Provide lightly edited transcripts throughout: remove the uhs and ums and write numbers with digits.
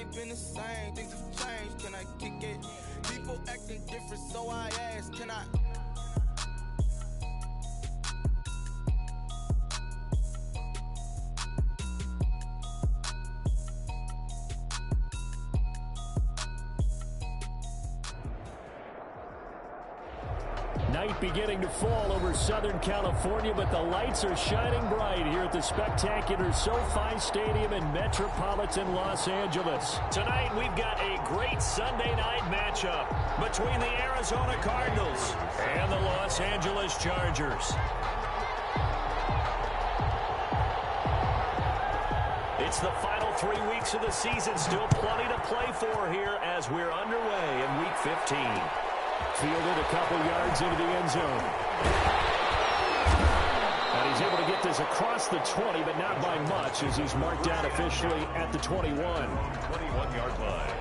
ain't been the same. Things have changed, can I kick it? People acting different, so I ask, can I? Night beginning to fall over Southern California, but the lights are shining bright here at the spectacular SoFi Stadium in metropolitan Los Angeles. Tonight, we've got a great Sunday night matchup between the Arizona Cardinals and the Los Angeles Chargers. It's the final 3 weeks of the season. Still plenty to play for here as we're underway in Week 15. Fielded a couple yards into the end zone. And he's able to get this across the 20, but not by much, as he's marked down officially at the 21. 21-yard line.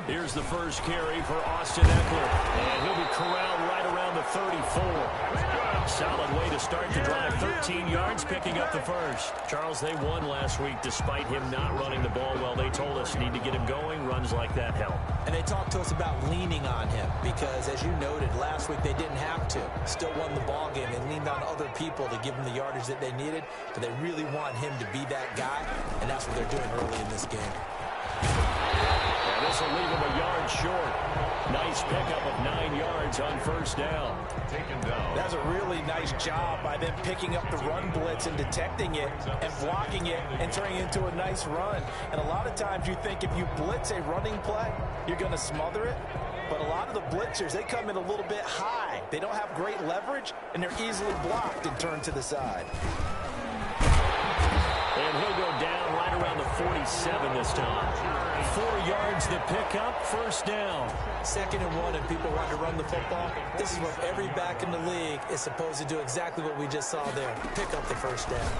Here's the first carry for Austin Ekeler, and he'll be corralled right around the 34. Solid way to start the drive, 13 yards, picking up the first. Charles, they won last week despite him not running the ball well. They told us need to get him going. Runs like that help. And they talked to us about leaning on him because, as you noted, last week they didn't have to. Still won the ball game. They leaned on other people to give them the yardage that they needed, but they really want him to be that guy, and that's what they're doing early in this game. And this will leave him a yard short. Nice pickup of 9 yards on first down. Taken down. That's a really nice job by them picking up the run blitz and detecting it and blocking it and turning it into a nice run. And a lot of times you think if you blitz a running play, you're going to smother it. But a lot of the blitzers, they come in a little bit high. They don't have great leverage, and they're easily blocked and turned to the side. And he'll go down right around the 47 this time. 4 yards to pick up, first down. 2nd and 1, and people want to run the football. This is what every back in the league is supposed to do, exactly what we just saw there. Pick up the first down.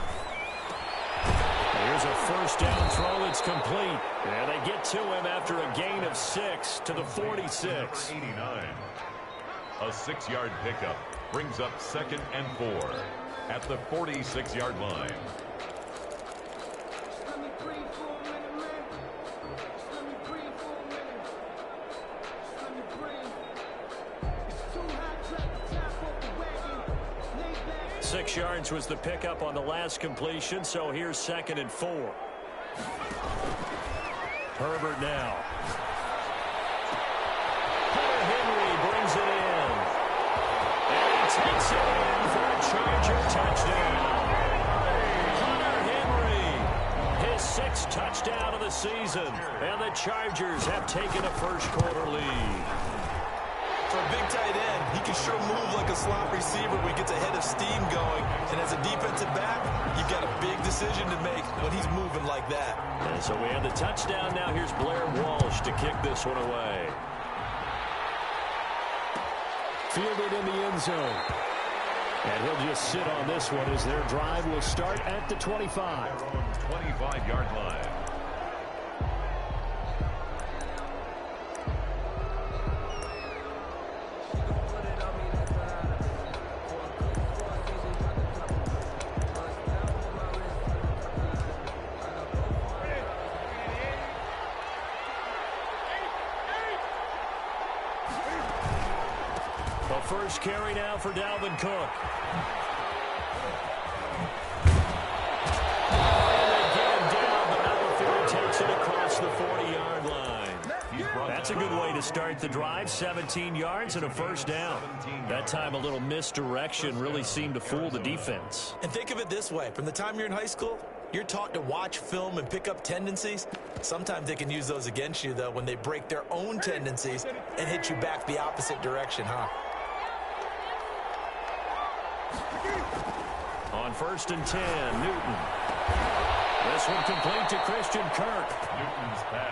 Here's a first down throw. It's complete. And they get to him after a gain of 6 to the 46. 89. A 6-yard pickup brings up 2nd and 4 at the 46-yard line. Six yards was the pickup on the last completion, so here's 2nd and 4. Herbert now. Hunter Henry brings it in. And he takes it in for a Charger touchdown. Hunter Henry, his 6th touchdown of the season. And the Chargers have taken a first-quarter lead. For a big tight end, he can sure move like a slot receiver when he gets a head of steam going. And as a defensive back, you've got a big decision to make when he's moving like that. And so we have the touchdown. Now here's Blair Walsh to kick this one away. Fielded in the end zone. And he'll just sit on this one as their drive will start at the 25. 25-yard line. First carry now for Dalvin Cook. And they get him down, but not before he takes it across the 40-yard line. That's a good way to start the drive. 17 yards and a first down. That time a little misdirection really seemed to fool the defense. And think of it this way. From the time you're in high school, you're taught to watch film and pick up tendencies. Sometimes they can use those against you, though, when they break their own tendencies and hit you back the opposite direction, huh? On 1st and 10, Newton. This one complete to Christian Kirk.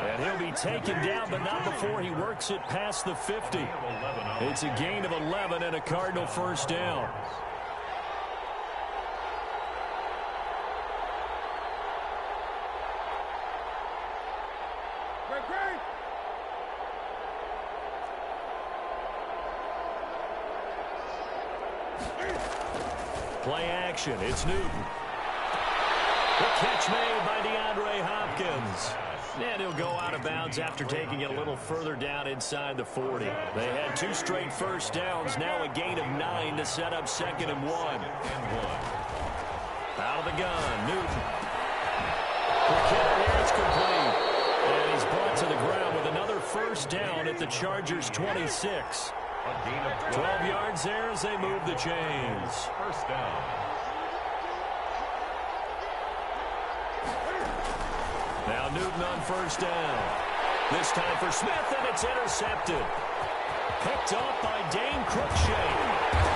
And he'll be taken down, but not before he works it past the 50. It's a gain of 11 and a Cardinal first down. action. It's Newton. The catch made by DeAndre Hopkins. And he'll go out of bounds after taking it a little further down inside the 40. They had 2 straight first downs, now a gain of 9 to set up 2nd and 1. Out of the gun, Newton. McKinnon, it's complete. And he's brought to the ground with another first down at the Chargers' 26. 12 yards there as they move the chains. First down. Now Newton on first down. This time for Smith, and it's intercepted. Picked off by Dane Cruikshank.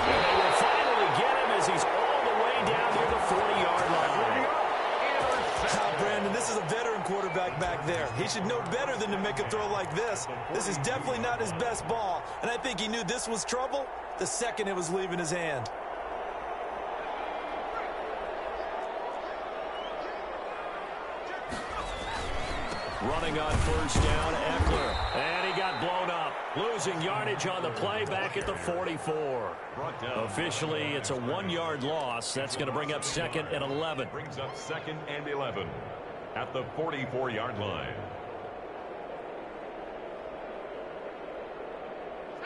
And they will finally get him as he's all the way down near the 40-yard line. Brandon, this is a veteran quarterback back there. He should know better than to make a throw like this. This is definitely not his best ball, and I think he knew this was trouble the second it was leaving his hand. Running on first down, Eckler. And he got blown up. Losing yardage on the play back at the 44. Officially, it's a 1-yard loss. That's going to bring up 2nd and 11. Brings up 2nd and 11 at the 44-yard line.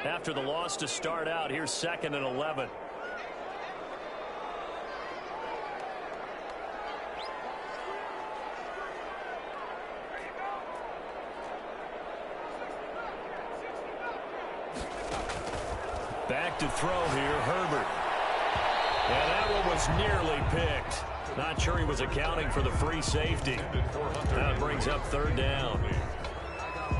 After the loss to start out, here's 2nd and 11. Back to throw here, Herbert. And that one was nearly picked. Not sure he was accounting for the free safety. That brings up 3rd down.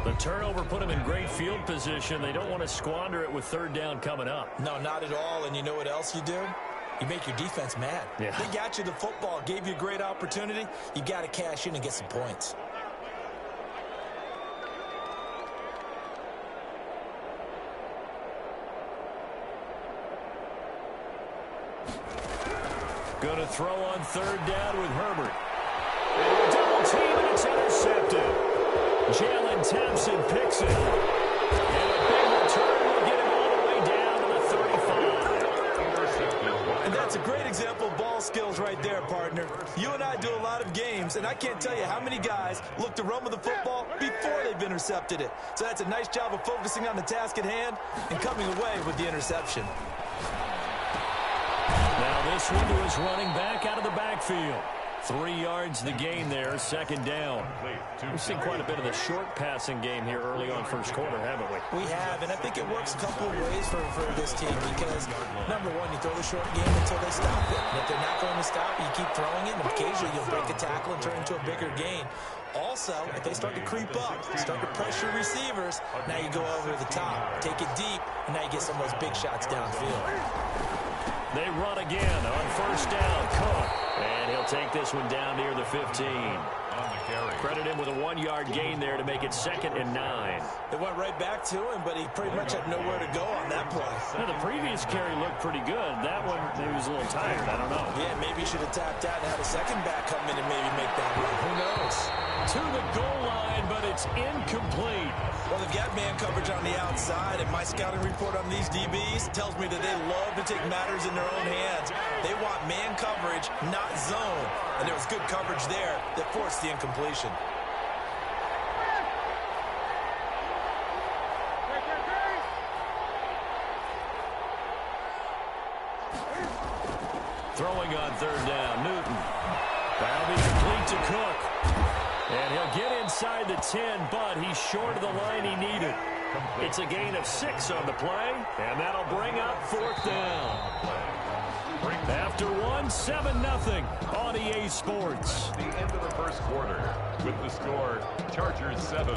The turnover put him in great field position. They don't want to squander it with 3rd down coming up. No, not at all. And you know what else you do? You make your defense mad. Yeah. They got you the football, gave you a great opportunity. You got to cash in and get some points. Going to throw on 3rd down with Herbert. And a double team, and it's intercepted. Jalen Thompson picks it. And a big return will get him all the way down to the 35. And that's a great example of ball skills right there, partner. You and I do a lot of games, and I can't tell you how many guys look to run with the football before they've intercepted it. So that's a nice job of focusing on the task at hand and coming away with the interception. Now this one to his running back out of the backfield. 3 yards the gain there, 2nd down. We've seen quite a bit of the short passing game here early on first quarter, haven't we? We have, and I think it works a couple of ways for this team because, number one, you throw the short game until they stop it. And if they're not going to stop it, you keep throwing it, and occasionally you'll break a tackle and turn into a bigger gain. Also, if they start to creep up, start to pressure receivers, now you go over the top, take it deep, and now you get some of those big shots downfield. They run again on first down. Cook. And he'll take this one down near the 15. Credit him with a 1-yard gain there to make it 2nd and 9. They went right back to him, but he pretty much had nowhere to go on that play. Now, the previous carry looked pretty good. That one, he was a little tired. I don't know. Yeah, maybe he should have tapped out and had a second back come in and maybe make that run. Who knows? To the goal line, but it's incomplete. Well, they've got man coverage on the outside, and my scouting report on these DBs tells me that they love to take matters in their own hands. They want man coverage, not zone. And there was good coverage there that forced the incompletion. Throwing on 3rd down, Newton. That'll be complete to Cook. And he'll get inside the 10, but he's short of the line he needed. It's a gain of 6 on the play, and that'll bring up 4th down. After 7-0 on EA Sports. The end of the first quarter with the score Chargers 7,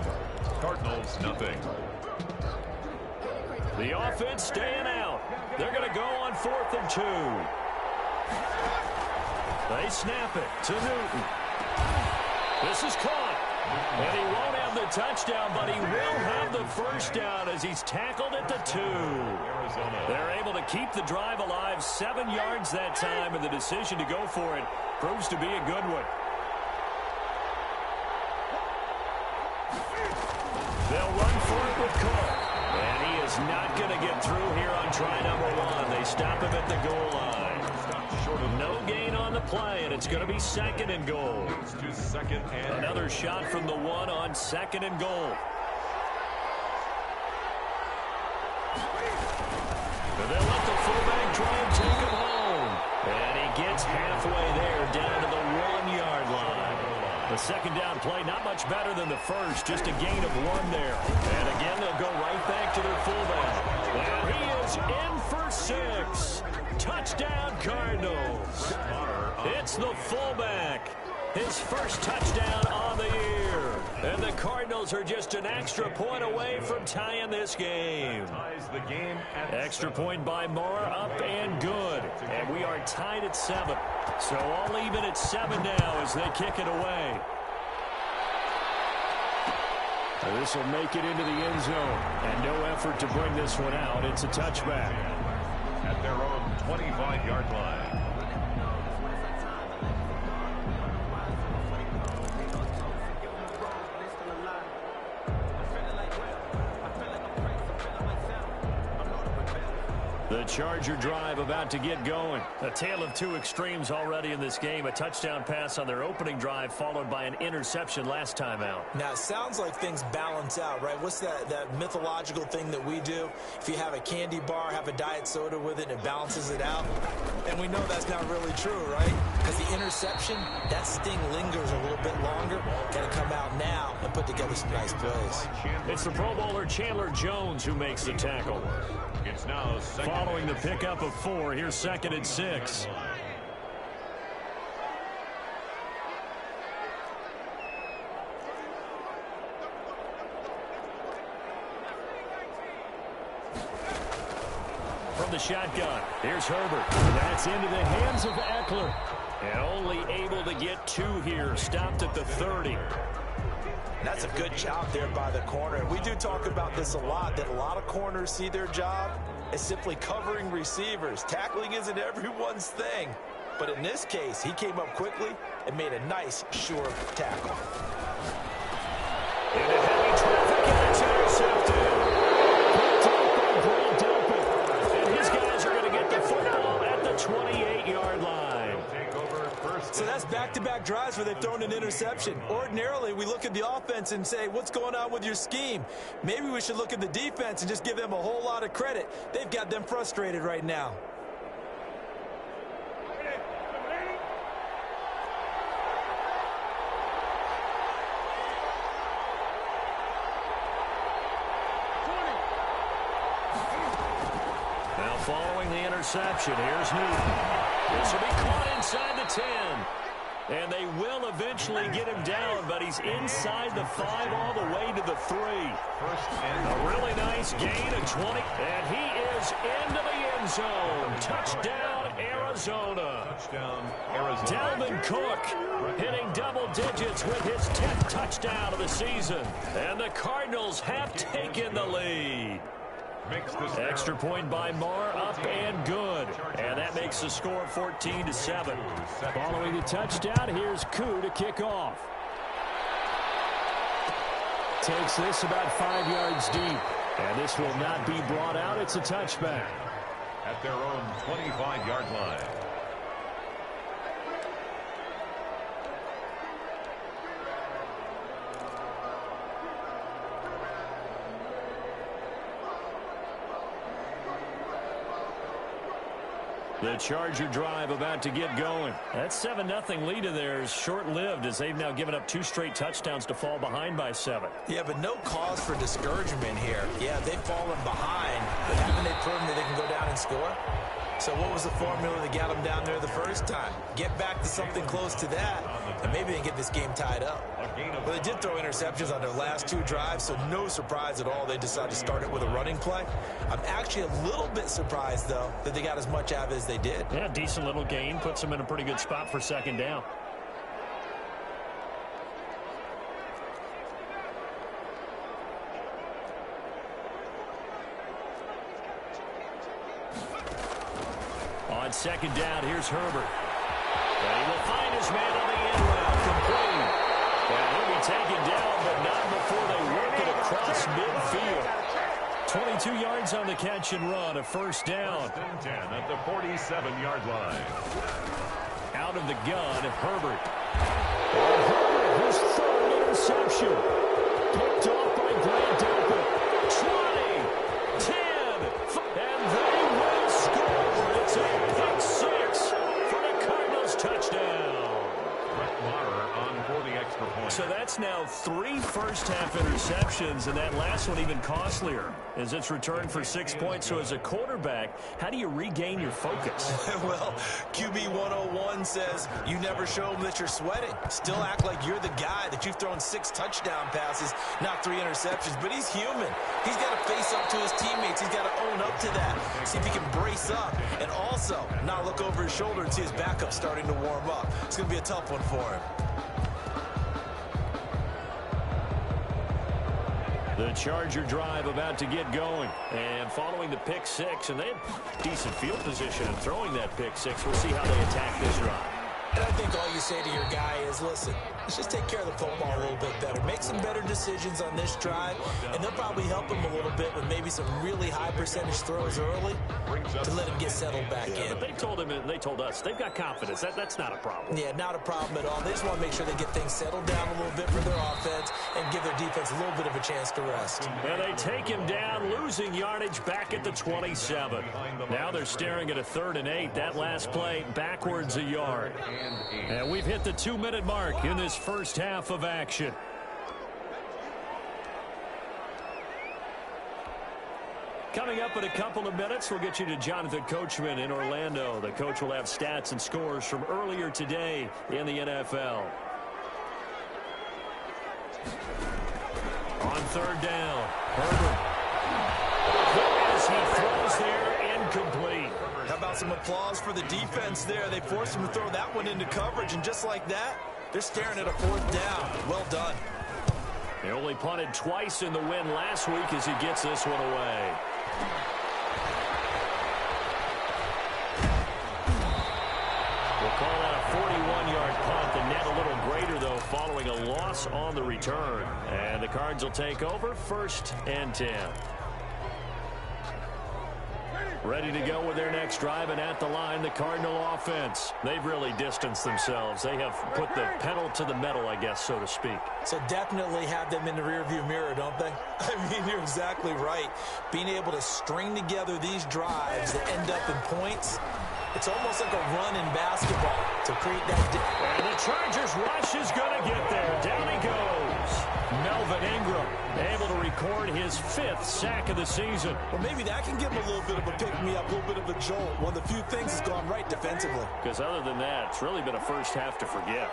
Cardinals nothing. The offense staying out. They're going to go on 4th and 2. They snap it to Newton. This is caught. And he won't have the touchdown, but he will have the first down as he's tackled at the 2. They're able to keep the drive alive, 7 yards that time, and the decision to go for it proves to be a good one. They'll run for it with Cook. And he is not going to get through here on try number 1. They stop him at the goal line. No gain on the play, and it's going to be second and goal. Another shot from the one on second and goal. And they'll let the fullback try and take him home. And he gets halfway there, down to the 1-yard line. The second down play, not much better than the first, just a gain of 1 there. And again, they'll go right back to their fullback. And he is in for 6. Touchdown, Cardinals. It's the fullback. His first touchdown on the year. And the Cardinals are just an extra point away from tying this game. Extra point by Marr, up and good. And we are tied at 7. So all even at 7 now as they kick it away. This will make it into the end zone. And no effort to bring this one out. It's a touchback. At their own 25-yard line. The Charger drive about to get going. A tale of two extremes already in this game. A touchdown pass on their opening drive followed by an interception last time out. Now, it sounds like things balance out, right? What's that mythological thing that we do? If you have a candy bar, have a diet soda with it, and it balances it out. And we know that's not really true, right? Because the interception, that sting lingers a little bit longer. Got to come out now and put together some nice plays. It's the Pro Bowler Chandler Jones who makes the tackle. It's now following the pickup of 4. Here's second and 6. From the shotgun, here's Herbert. That's into the hands of Eckler. And only able to get 2 here. Stopped at the 30. That's a good job there by the corner. We do talk about this a lot, that a lot of corners see their job as simply covering receivers. Tackling isn't everyone's thing. But in this case, he came up quickly and made a nice, sure tackle. Into heavy traffic, and it's intercepted. Picked up by Grant Delpit. And his guys are going to get the football at the 28-yard line. So that's back-to-back drives where they've thrown an interception. Ordinarily, we look at the offense and say, what's going on with your scheme? Maybe we should look at the defense and just give them a whole lot of credit. They've got them frustrated right now. Now following the interception, here's Newton. This will be caught inside the 10. And they will eventually get him down, but he's inside the 5 all the way to the 3. A really nice gain of 20. And he is into the end zone. Touchdown, Arizona. Dalvin Cook hitting double digits with his 10th touchdown of the season. And the Cardinals have taken the lead. Extra point by Marr, up and good. And that makes the score 14-7. Following the touchdown, here's Koo to kick off. Takes this about 5 yards deep. And this will not be brought out. It's a touchback. At their own 25-yard line. The Charger drive about to get going. That 7-0 lead of theirs short-lived as they've now given up 2 straight touchdowns to fall behind by 7. Yeah, but no cause for discouragement here. Yeah, they've fallen behind, but haven't they proven that they can go down and score? So what was the formula that got them down there the first time? Get back to something close to that, and maybe they can get this game tied up. Well, they did throw interceptions on their last 2 drives, so no surprise at all they decided to start it with a running play. I'm actually a little bit surprised, though, that they got as much out of it as they did. Yeah, decent little gain. Puts them in a pretty good spot for second down. On second down, here's Herbert. And he will find his man on the end route, complete. And he'll be taken down, but not before they work it across midfield. 22 yards on the catch and run, a first down. 10 at the 47-yard line. Out of the gun, Herbert. Herbert, his third interception. Picked off by Grant Delpit. 20, 10, and they will score. It's a pick six for the Cardinals touchdown. Brett Maher on for the extra point. So that's now 3 first-half interceptions, and that last one even costlier as it's returned for 6 points. So as a quarterback, how do you regain your focus? Well, QB 101 says you never show them that you're sweating. Still act like you're the guy that you've thrown 6 touchdown passes, not 3 interceptions. But he's human. He's got to face up to his teammates. He's got to own up to that. See if he can brace up and also not look over his shoulder and see his backup starting to warm up. It's going to be a tough one for him. The Charger drive about to get going. And following the pick six, and they had decent field position in throwing that pick six. We'll see how they attack this drive. And I think all you say to your guy is, listen, let's just take care of the football a little bit better. Make some better decisions on this drive, and they'll probably help him a little bit with maybe some really high percentage throws early to let him get settled back in. But they told him, and they told us, they've got confidence. That's not a problem. Yeah, not a problem at all. They just want to make sure they get things settled down a little bit for their offense and give their defense a little bit of a chance to rest. And they take him down, losing yardage back at the 27. Now they're staring at a 3rd and 8. That last play backwards a yard. And we've hit the 2-minute mark in this first half of action. Coming up in a couple of minutes, we'll get you to Jonathan Coachman in Orlando. The coach will have stats and scores from earlier today in the NFL. On 3rd down, Herbert. As he throws there, incomplete. How about some applause for the defense there? They forced him to throw that one into coverage, and just like that, they're staring at a 4th down. Well done. They only punted twice in the win last week as he gets this one away. We'll call that a 41-yard punt. The net a little greater, though, following a loss on the return. And the Cards will take over 1st and 10. Ready to go with their next drive, and at the line, the Cardinal offense. They've really distanced themselves. They have put the pedal to the metal, I guess, so to speak. So definitely have them in the rearview mirror, don't they? I mean, you're exactly right. Being able to string together these drives that end up in points, it's almost like a run in basketball to create that. And the Chargers rush is going to get there. Down he goes. Melvin Ingram able to record his 5th sack of the season. Well, maybe that can give him a little bit of a pick-me-up, a little bit of a jolt. One of the few things that's gone right defensively. Because other than that, it's really been a first half to forget.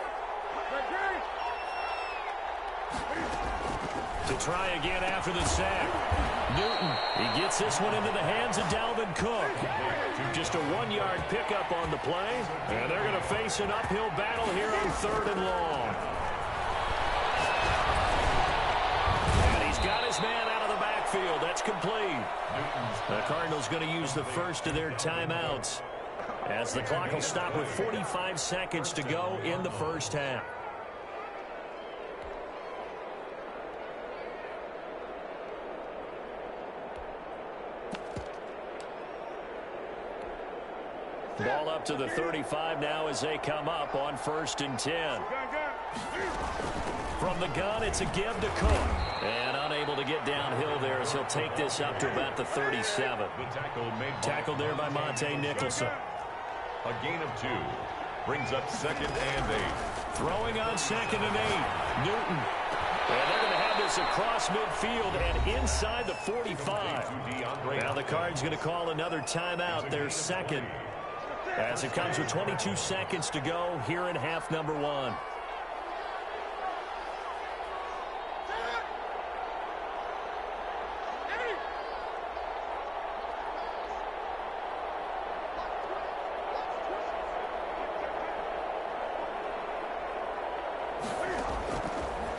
To try again after the sack. Newton, he gets this one into the hands of Dalvin Cook. Just a 1-yard pickup on the play. And they're going to face an uphill battle here on 3rd and long. And he's got his man out of the backfield. That's complete. The Cardinals going to use the first of their timeouts as the clock will stop with 45 seconds to go in the first half. Ball up to the 35 now as they come up on 1st and 10. From the gun, it's a give to Cook. And unable to get downhill there as he'll take this up to about the 37. Tackled there by Monte Nicholson. A gain of 2. Brings up 2nd and 8. Throwing on 2nd and 8. Newton. And they're going to have this across midfield and inside the 45. Now the Cards going to call another timeout, their 2nd. As it comes with 22 seconds to go here in half number 1.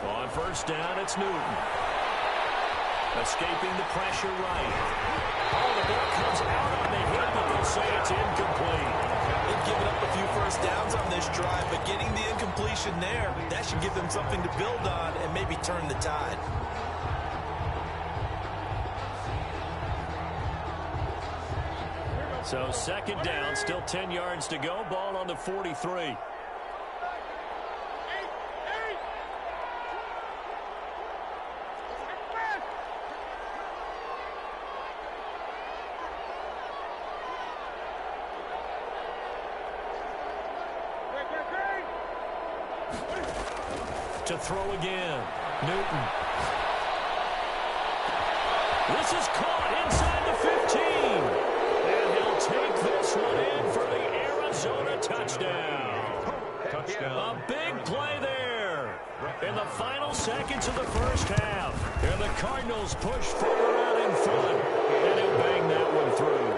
On 1st down, it's Newton. Escaping the pressure right. Oh, the ball comes out on the hip, but they'll say it's incomplete. They've given up a few first downs on this drive, but getting the incompletion there, that should give them something to build on and maybe turn the tide. So second down, still 10 yards to go. Ball on the 43. To throw again. Newton. This is caught inside the 15. And he'll take this one in for the Arizona touchdown. Touchdown. A big play there in the final seconds of the first half. And the Cardinals push further out in front. And he'll bang that one through.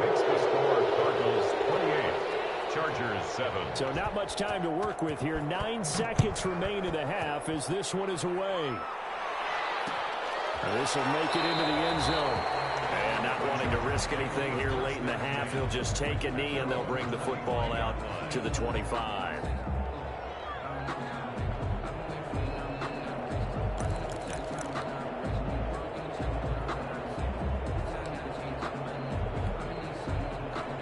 Makes the score Cardinals 28. Chargers 7. So not much time to work with here. 9 seconds remain in the half as this one is away. This will make it into the end zone. And not wanting to risk anything here late in the half, he'll just take a knee and they'll bring the football out to the 25.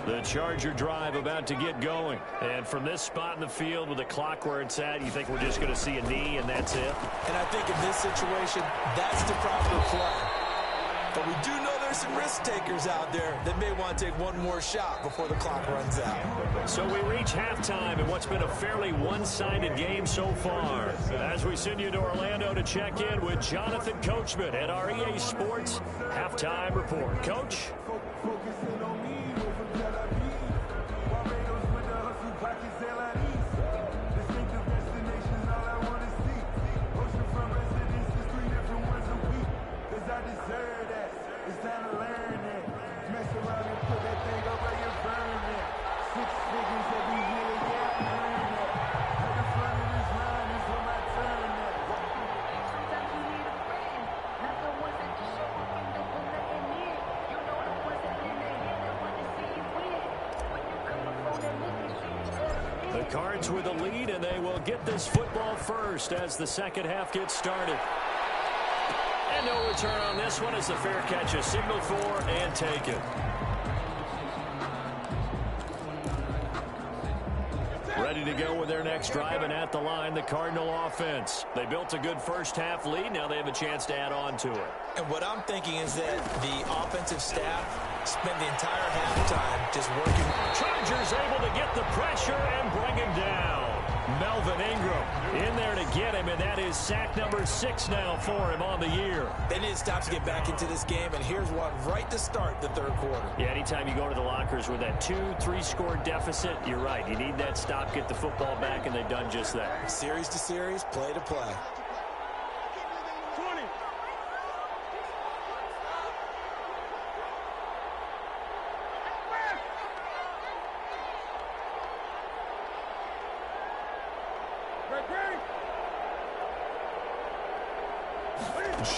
The Charger drive about to get going. And from this spot in the field with the clock where it's at, you think we're just going to see a knee and that's it? And I think in this situation, that's the proper play. But we do know there's some risk takers out there that may want to take one more shot before the clock runs out. So we reach halftime in what's been a fairly one-sided game so far. As we send you to Orlando to check in with Jonathan Coachman at our EA Sports Halftime Report. Coach? The Cards with a lead, and they will get this football first as the second half gets started. And no return on this one as the fair catch is signaled for and taken. Ready to go with their next drive, and at the line, the Cardinal offense. They built a good first half lead. Now they have a chance to add on to it. And what I'm thinking is that the offensive staff spent the entire halftime just working. Chargers able to get the pressure and bring him down. Melvin Ingram in there to get him, and that is sack number 6 now for him on the year. They need to stop to get back into this game, and here's one right to start the third quarter. Yeah, anytime you go to the lockers with that 2-3 score deficit, you're right. You need that stop, get the football back, and they've done just that. Series to series, play to play.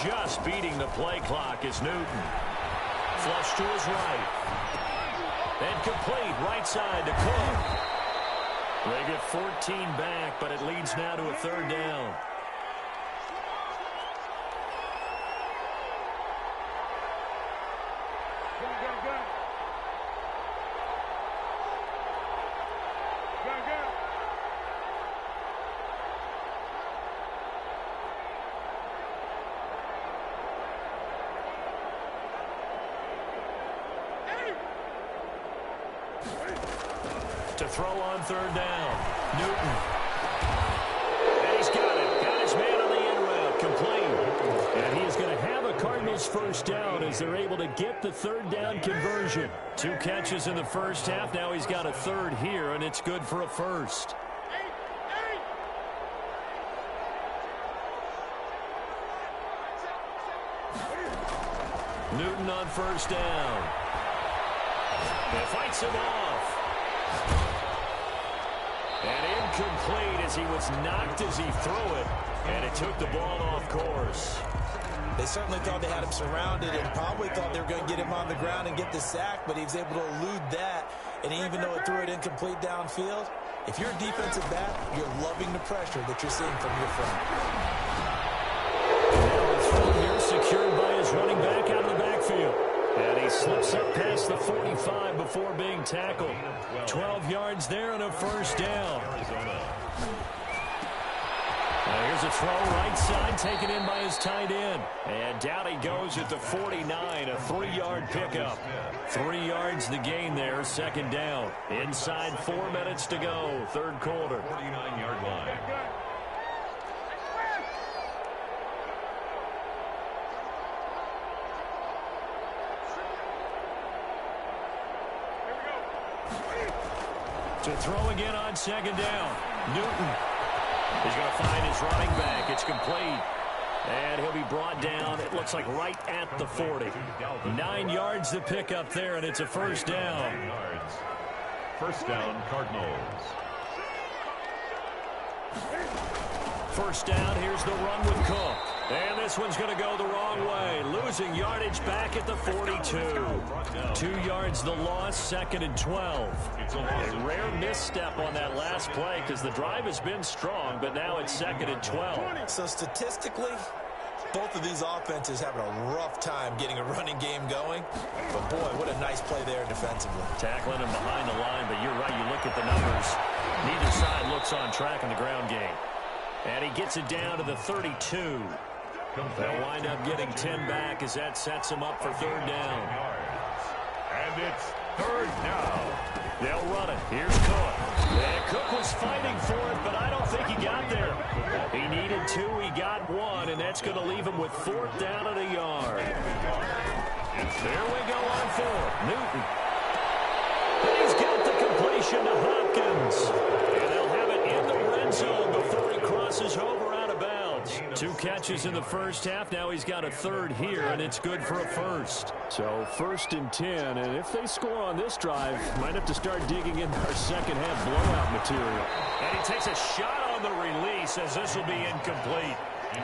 Just beating the play clock is Newton. Flush to his right. And complete right side to Cook. They get 14 back, but it leads now to a third down. To throw on third down. Newton. And he's got it. Got his man on the end route. Complete. And he is going to have a Cardinals first down as they're able to get the third down conversion. 2 catches in the first half. Now he's got a third here, and it's good for a first. Newton on first down. And fights him off. And incomplete as he was knocked as he threw it. And it took the ball off course. They certainly thought they had him surrounded and probably thought they were going to get him on the ground and get the sack, but he was able to elude that. And even though it threw it incomplete downfield, if you're a defensive back, you're loving the pressure that you're seeing from your front. Now the throw here secured by his running back out of the backfield. And he slips up past the 45 before being tackled. 12 yards there and a first down. Here's a throw right side taken in by his tight end. And down he goes at the 49, a 3-yard pickup. 3 yards the gain there, second down. Inside 4 minutes to go, third quarter. 49-yard line. To throw again on second down. Newton. He's going to find his running back. It's complete. And he'll be brought down, it looks like right at the 40. 9 yards to pick up there, and it's a first down. 9 yards. First down, Cardinals. First down, here's the run with Cook. And this one's going to go the wrong way. Losing yardage back at the 42. 2 yards the loss, second and 12. A rare misstep on that last play because the drive has been strong, but now it's second and 12. So statistically, both of these offenses having a rough time getting a running game going. But boy, what a nice play there defensively. Tackling him behind the line, but you're right, you look at the numbers. Neither side looks on track in the ground game. And he gets it down to the 32. They'll wind up getting 10 back as that sets him up for third down. And it's third down. They'll run it. Here's Cook. And Cook was fighting for it, but I don't think he got there. He needed 2, he got 1, and that's going to leave him with fourth down at a yard. There we go on fourth. Newton. And he's got the completion to Hopkins. And they'll have it in the red zone before he crosses over out of bounds. 2 catches in the first half. Now he's got a third here, and it's good for a first. So first and 10, and if they score on this drive, might have to start digging in our second half blowout material. And he takes a shot on the release as this will be incomplete.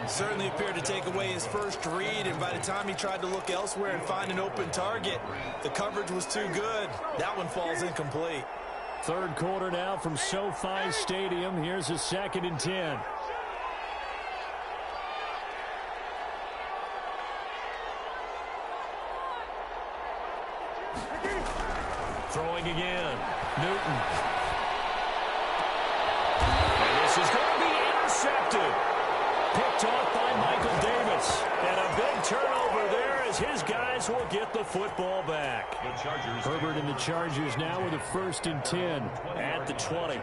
Certainly appeared to take away his first read, and by the time he tried to look elsewhere and find an open target, the coverage was too good. That one falls incomplete. Third quarter now from SoFi Stadium. Here's a second and 10. Throwing again. Newton. And this is going to be intercepted. Picked off by Michael Davis. And a big turnover there as his guys will get the football back. Herbert and the Chargers now with a first and 10 at the 20.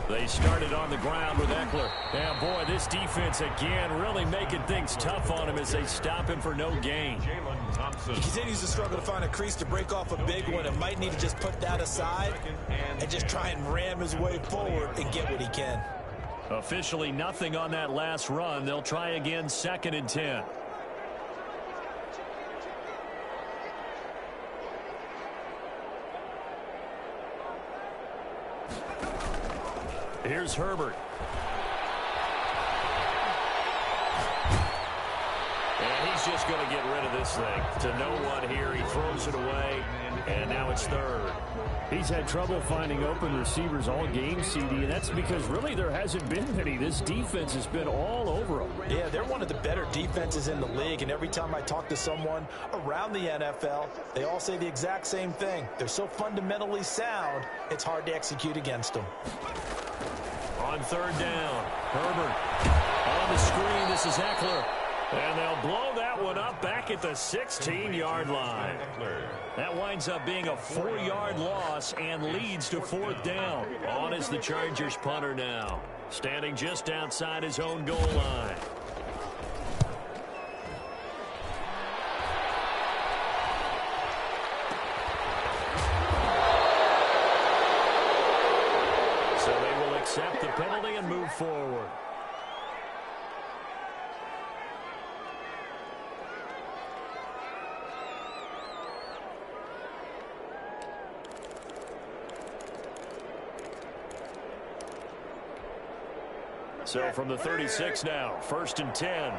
They started on the ground with Eckler. And boy, this defense again really making things tough on him as they stop him for no gain. He continues to struggle to find a crease to break off a big one and might need to just put that aside and just try and ram his way forward and get what he can. Officially nothing on that last run. They'll try again, second and 10. Here's Herbert. And he's just going to get rid of this thing. To no one here. He throws it away, and now it's third. He's had trouble finding open receivers all game, CD, and that's because really there hasn't been any. This defense has been all over them. Yeah, they're one of the better defenses in the league, and every time I talk to someone around the NFL, they all say the exact same thing. They're so fundamentally sound, it's hard to execute against them. On third down, Herbert on the screen. This is Eckler. And they'll blow that one up back at the 16-yard line. That winds up being a 4-yard loss and leads to fourth down. On is the Chargers punter now, standing just outside his own goal line. So they will accept the penalty and move forward. So from the 36 now, first and 10.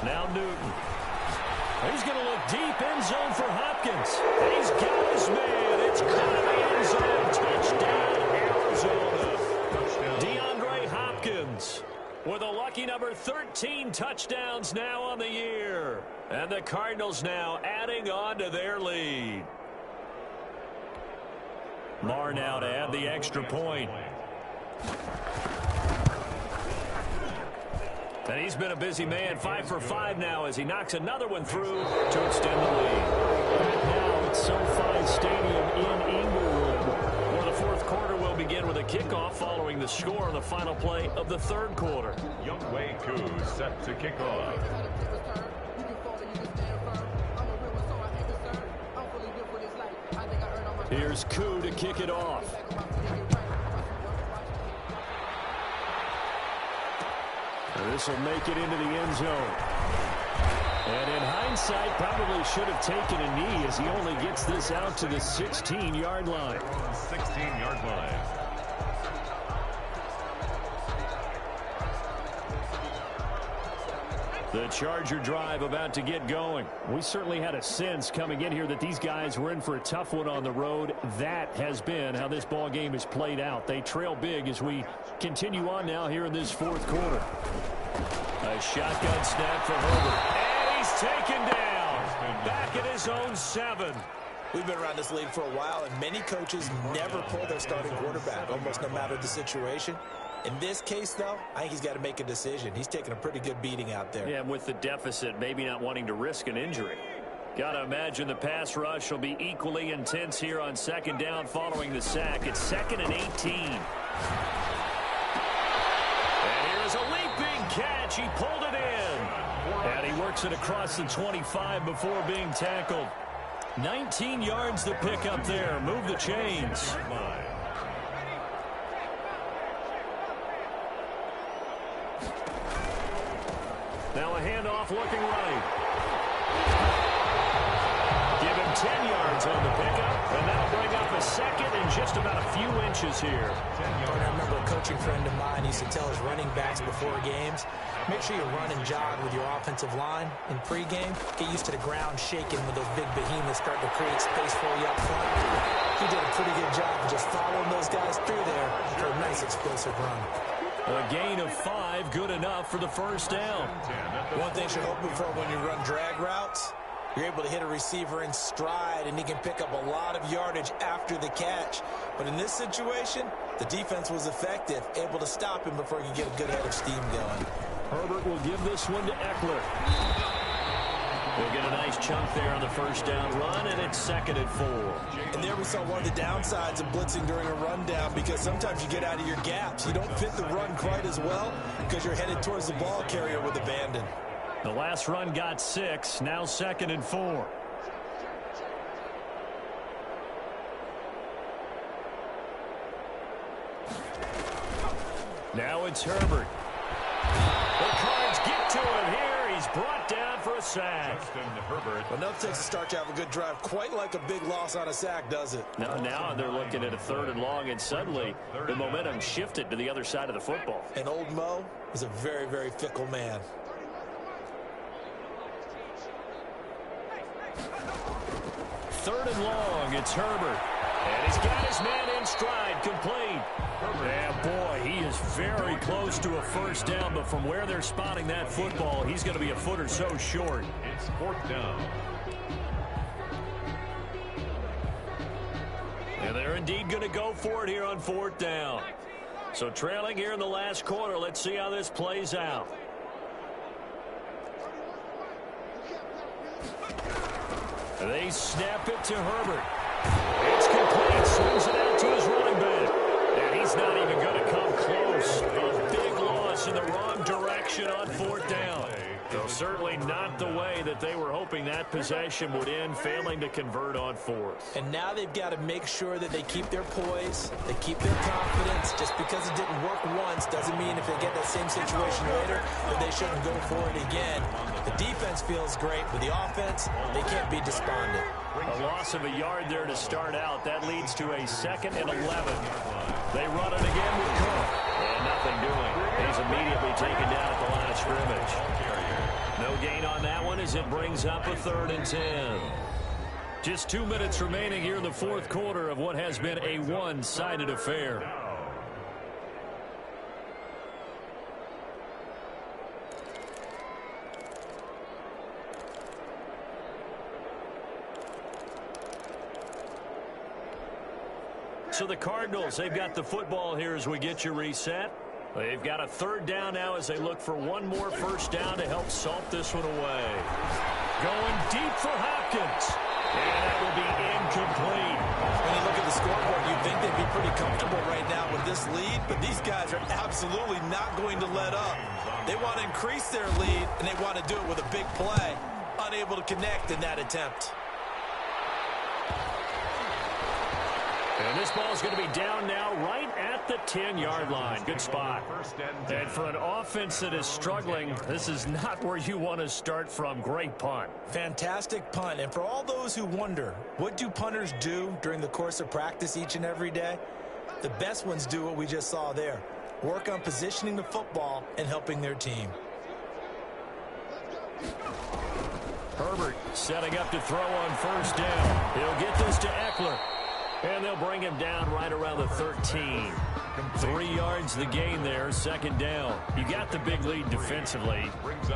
Now Newton. He's going to look deep, end zone for Hopkins. He's got his man. It's caught in the end zone. Touchdown, Arizona. DeAndre Hopkins with a lucky number 13 touchdowns now on the year. And the Cardinals now adding on to their lead. Marr now to add the extra point. And he's been a busy man, 5 for 5 now as he knocks another one through to extend the lead. And now it's SoFi Stadium in Inglewood, where the fourth quarter will begin with a kickoff following the score on the final play of the third quarter. Younghoe Koo set to kick off. Here's Koo to kick it off. This will make it into the end zone. And in hindsight, probably should have taken a knee as he only gets this out to the 16-yard line. 16-yard line. The Charger drive about to get going. We certainly had a sense coming in here that these guys were in for a tough one on the road. That has been how this ball game has played out. They trail big as we continue on now here in this fourth quarter. A shotgun snap for Herbert. And he's taken down. Back at his own 7. We've been around this league for a while, and many coaches never pull their starting quarterback, almost no matter the situation. In this case, though, I think he's got to make a decision. He's taking a pretty good beating out there. Yeah, with the deficit, maybe not wanting to risk an injury. Got to imagine the pass rush will be equally intense here on second down following the sack. It's 2nd and 18. And here's a leaping catch. He pulled it in. And he works it across the 25 before being tackled. 19 yards to pick up there. Move the chains. Now a handoff looking right. Give him 10 yards on the pickup, and that'll bring up a second and just about a few inches here. I remember a coaching friend of mine used to tell his running backs before games, make sure you run and jog with your offensive line in pregame. Get used to the ground shaking when those big behemoths start to create space for you up front. He did a pretty good job of just following those guys through there for a nice explosive run. A gain of 5, good enough for the first down. One thing you're hoping for when you run drag routes, you're able to hit a receiver in stride, and he can pick up a lot of yardage after the catch. But in this situation, the defense was effective, able to stop him before he could get a good head of steam going. Herbert will give this one to Eckler. We'll get a nice chunk there on the first down run, and it's 2nd and 4. And there we saw one of the downsides of blitzing during a rundown, because sometimes you get out of your gaps. You don't fit the run quite as well because you're headed towards the ball carrier with abandon. The last run got 6, now 2nd and 4. Now it's Herbert. The Cards get to him here. He's brought down for a sack. Enough takes to start to have a good drive. Quite like a big loss on a sack, does it? Now they're looking at a 3rd and long, and suddenly the momentum shifted to the other side of the football. And old Mo is a very, very fickle man. Third and long, it's Herbert. And he's got his man in stride, complete. Yeah, boy, he is very close to a first down, but from where they're spotting that football, he's going to be a foot or so short. It's 4th down. And they're indeed going to go for it here on 4th down. So trailing here in the last quarter, let's see how this plays out. They snap it to Herbert. It's complete. Swings it out to his running back. And he's not even going to come close. A big loss in the wrong direction on 4th down. So certainly not the way that they were hoping that possession would end, failing to convert on 4th. And now they've got to make sure that they keep their poise, they keep their confidence. Just because it didn't work once doesn't mean if they get that same situation later that they shouldn't go for it again. The defense feels great, but the offense, they can't be despondent. A loss of a yard there to start out. That leads to a 2nd and 11. They run it again with Cook. And nothing doing. He's immediately taken down at the line of scrimmage. No gain on that one as it brings up a 3rd and 10. Just 2 minutes remaining here in the fourth quarter of what has been a one-sided affair. So the Cardinals, they've got the football here as we get you reset. They've got a 3rd down now as they look for one more first down to help salt this one away. Going deep for Hopkins. And that will be incomplete. When you look at the scoreboard, you'd think they'd be pretty comfortable right now with this lead, but these guys are absolutely not going to let up. They want to increase their lead, and they want to do it with a big play. Unable to connect in that attempt. And this ball is going to be down now right at the 10-yard line. Good spot. And for an offense that is struggling, this is not where you want to start from. Great punt. Fantastic punt. And for all those who wonder, what do punters do during the course of practice each and every day? The best ones do what we just saw there. Work on positioning the football and helping their team. Herbert setting up to throw on first down. He'll get this to Eckler. And they'll bring him down right around the 13. 3 yards the gain there, 2nd down. You got the big lead defensively.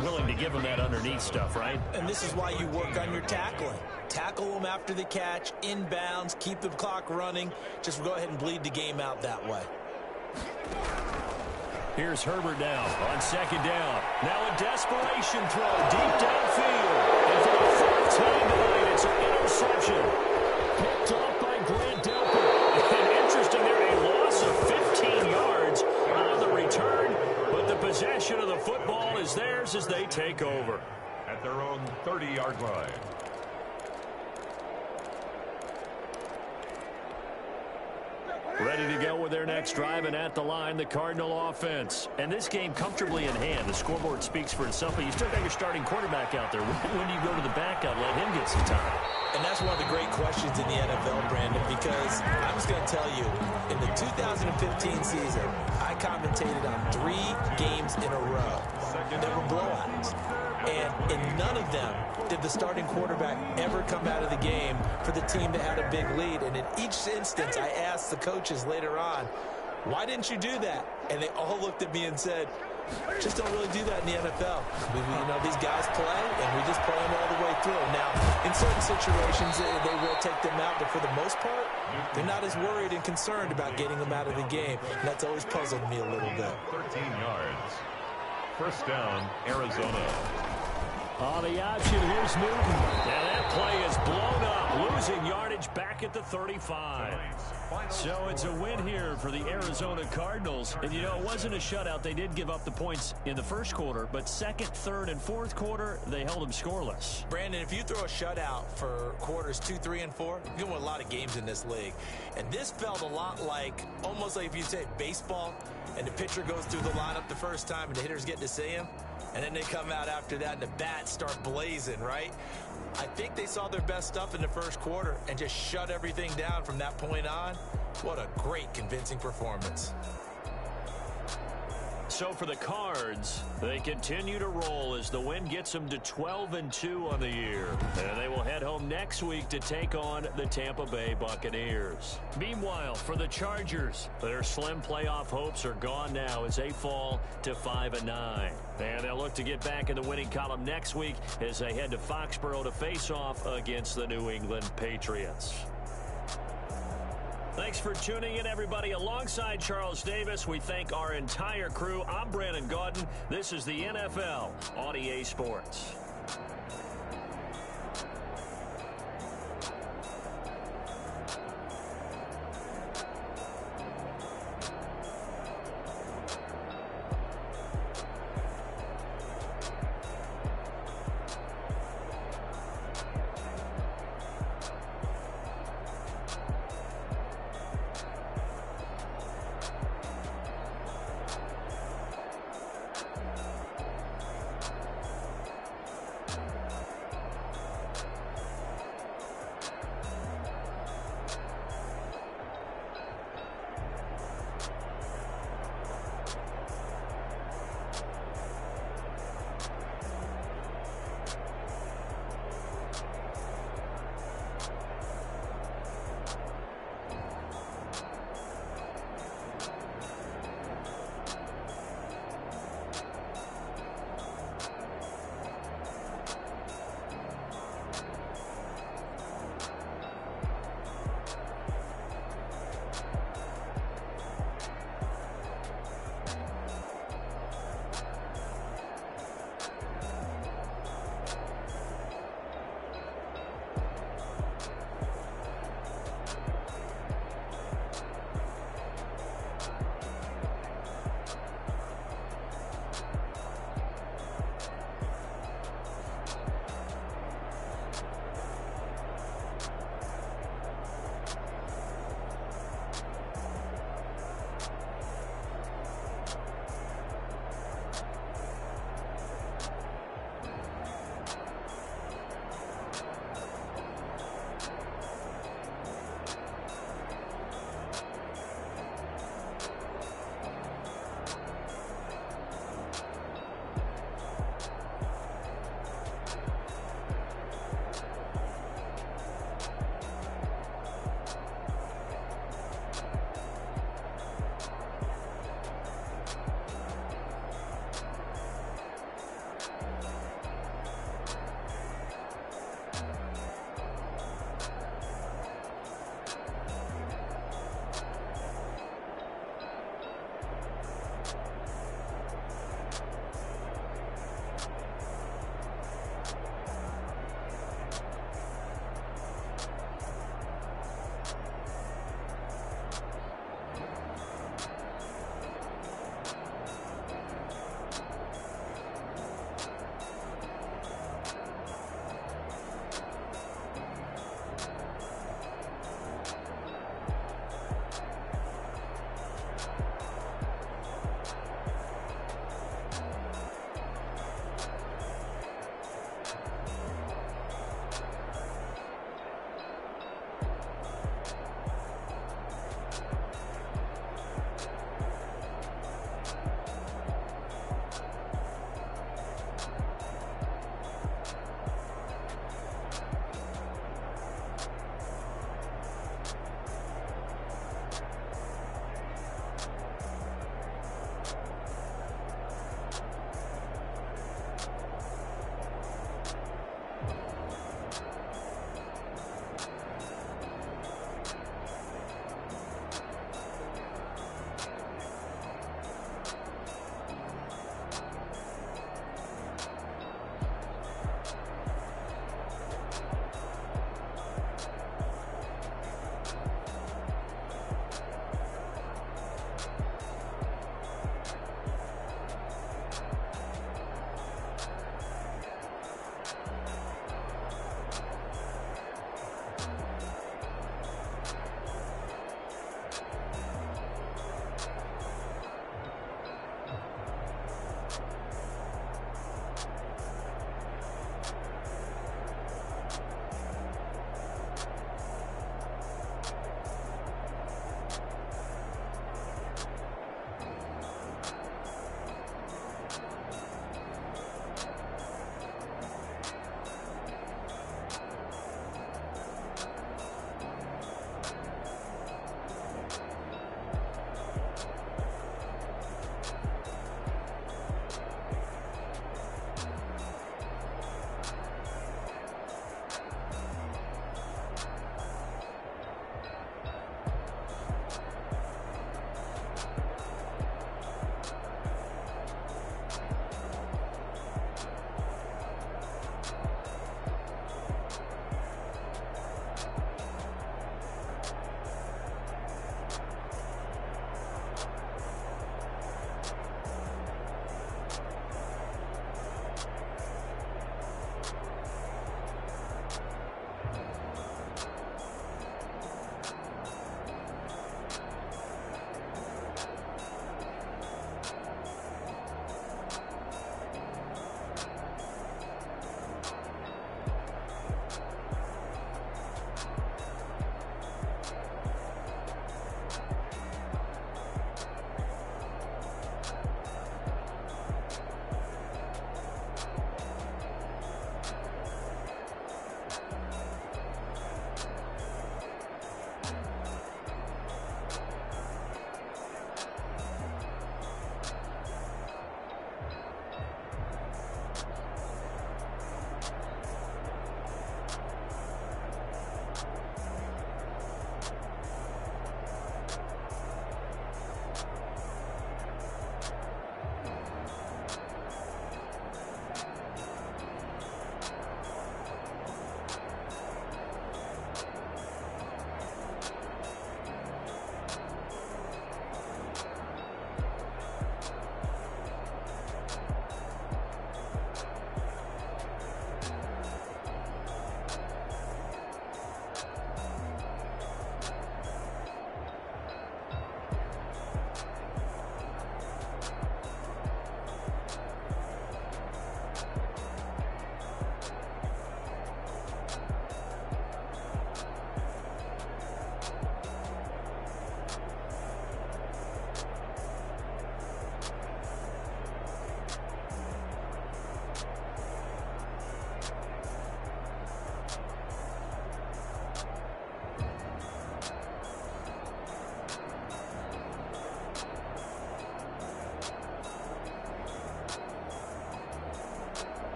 Willing to give him that underneath stuff, right? And this is why you work on your tackling. Tackle them after the catch, inbounds, keep the clock running. Just go ahead and bleed the game out that way. Here's Herbert now on 2nd down. Now a desperation throw deep downfield. And for the 4th time tonight, it's an interception. Picked off by Grant Delpit. And interesting there, a loss of 15 yards on the return. But the possession of the football is theirs as they take over. At their own 30-yard line. Ready to go with their next drive, and at the line, the Cardinal offense. And this game comfortably in hand. The scoreboard speaks for itself, but you still got your starting quarterback out there. When do you go to the backup, let him get some time? And that's one of the great questions in the NFL, Brandon, because I was going to tell you, in the 2015 season, I commentated on 3 games in a row that were blowouts. And in none of them did the starting quarterback ever come out of the game for the team that had a big lead. And in each instance, I asked the coaches later on, why didn't you do that? And they all looked at me and said, just don't really do that in the NFL. You know, these guys play, and we just play them all the way through. Now, in certain situations, they will take them out, but for the most part, they're not as worried and concerned about getting them out of the game. And that's always puzzled me a little bit. 13 yards. First down, Arizona. On the option, here's Newton. Now that play is blown up, losing yardage back at the 35. So it's a win here for the Arizona Cardinals. And, you know, it wasn't a shutout. They did give up the points in the first quarter, but second, third, and fourth quarter, they held them scoreless. Brandon, if you throw a shutout for quarters 2, 3, and 4, you win a lot of games in this league. And this felt a lot like, almost like if you say baseball, and the pitcher goes through the lineup the first time and the hitters get to see him. And then they come out after that and the bats start blazing, right? I think they saw their best stuff in the first quarter and just shut everything down from that point on. What a great, convincing performance. So for the Cards, they continue to roll as the win gets them to 12-2 on the year. And they will head home next week to take on the Tampa Bay Buccaneers. Meanwhile, for the Chargers, their slim playoff hopes are gone now as they fall to 5-9. And they'll look to get back in the winning column next week as they head to Foxborough to face off against the New England Patriots. Thanks for tuning in, everybody. Alongside Charles Davis, we thank our entire crew. I'm Brandon Gaudin. This is the NFL on EA Sports.